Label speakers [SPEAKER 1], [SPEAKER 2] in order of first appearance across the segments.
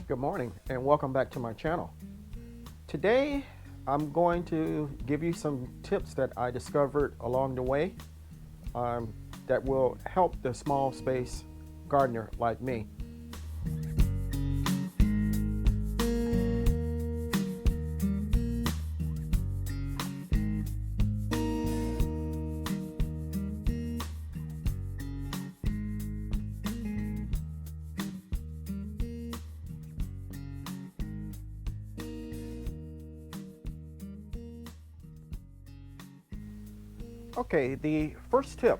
[SPEAKER 1] Good morning and welcome back to my channel. Today I'm going to give you some tips that I discovered along the way that will help the small space gardener like me. Okay, the first tip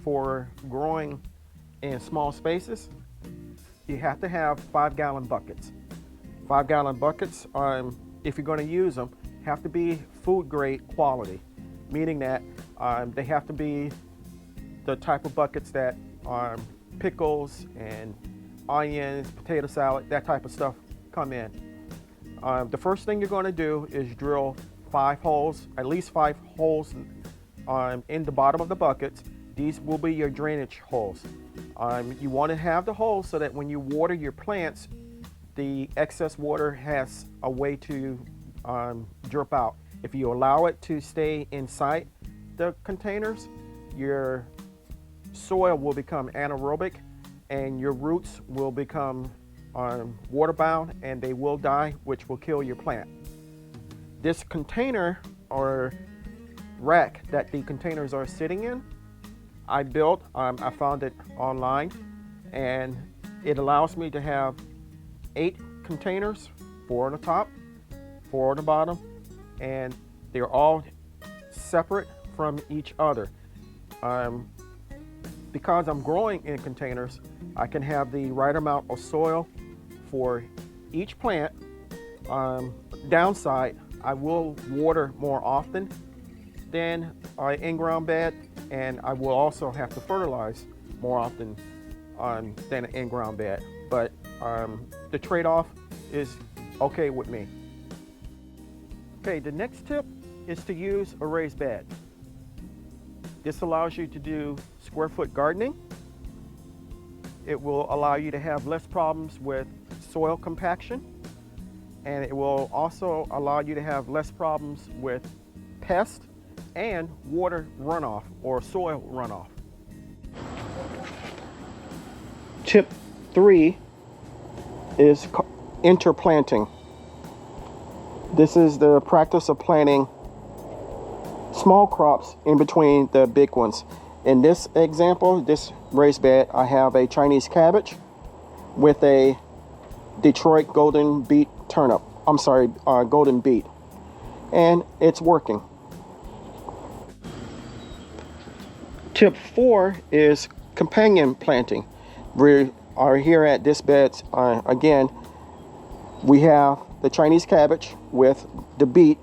[SPEAKER 1] for growing in small spaces, you have to have 5-gallon buckets. 5-gallon buckets, if you're going to use them, have to be food grade quality, meaning that they have to be the type of buckets that pickles and onions, potato salad, that type of stuff come in. The first thing you're going to do is drill 5 holes, at least 5 holes in the bottom of the buckets. These will be your drainage holes. You want to have the holes so that when you water your plants, the excess water has a way to drip out. If you allow it to stay inside the containers, your soil will become anaerobic and your roots will become waterbound and they will die, which will kill your plant. This container or rack that the containers are sitting in, I built, I found it online, and it allows me to have 8 containers, 4 on the top, 4 on the bottom, and they're all separate from each other. Because I'm growing in containers, I can have the right amount of soil for each plant. Downside, I will water more often than an in-ground bed, and I will also have to fertilize more often than an in-ground bed. But the trade-off is okay with me. Okay, the next tip is to use a raised bed. This allows you to do square foot gardening. It will allow you to have less problems with soil compaction, and it will also allow you to have less problems with pests and water runoff or soil runoff. Tip 3 is interplanting. This is the practice of planting small crops in between the big ones. In this example, this raised bed, I have a Chinese cabbage with a Detroit golden beet turnip. Golden beet. And it's working. Tip 4 is companion planting. We are here at this bed. Again, we have the Chinese cabbage with the beet.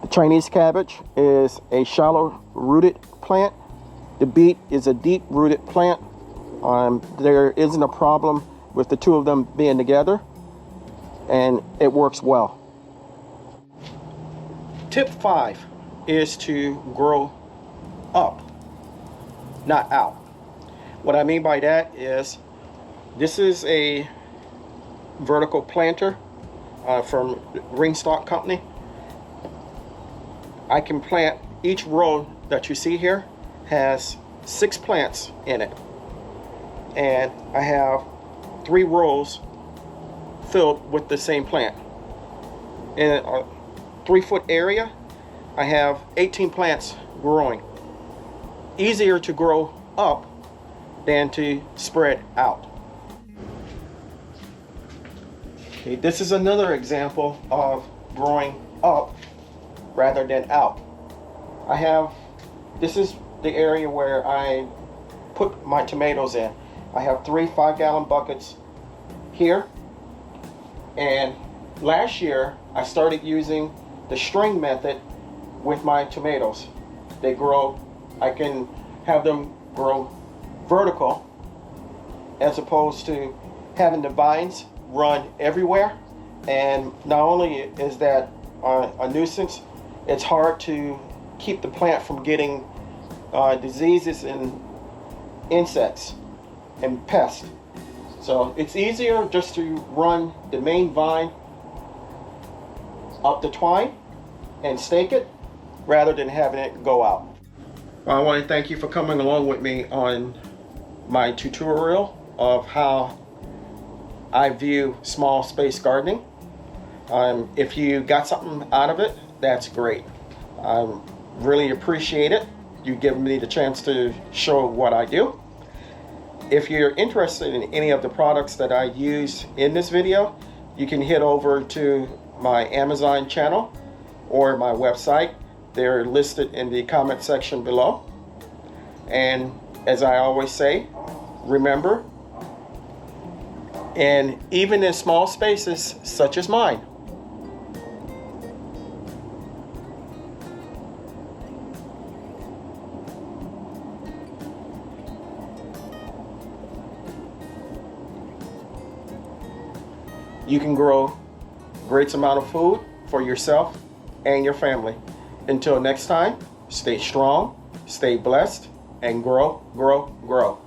[SPEAKER 1] The Chinese cabbage is a shallow rooted plant. The beet is a deep rooted plant. There isn't a problem with the two of them being together, and it works well. Tip 5 is to grow up, not out. What I mean by that is, this is a vertical planter from Ringstock Company. I can plant, each row that you see here has 6 plants in it, and I have 3 rows filled with the same plant. In a 3-foot area, I have 18 plants growing. Easier to grow up than to spread out. Okay, this is another example of growing up rather than out. This is the area where I put my tomatoes in. I have 3 5-gallon buckets here, and last year I started using the string method with my tomatoes. They grow, I can have them grow vertical as opposed to having the vines run everywhere. And not only is that a nuisance, it's hard to keep the plant from getting diseases and insects and pests. So it's easier just to run the main vine up the twine and stake it rather than having it go out. Well, I want to thank you for coming along with me on my tutorial of how I view small space gardening. If you got something out of it, that's great. I really appreciate it. You giving me the chance to show what I do. If you're interested in any of the products that I use in this video, you can head over to my Amazon channel or my website. They're listed in the comment section below. And as I always say, remember, and even in small spaces such as mine, you can grow great amount of food for yourself and your family. Until next time, stay strong, stay blessed, and grow, grow, grow.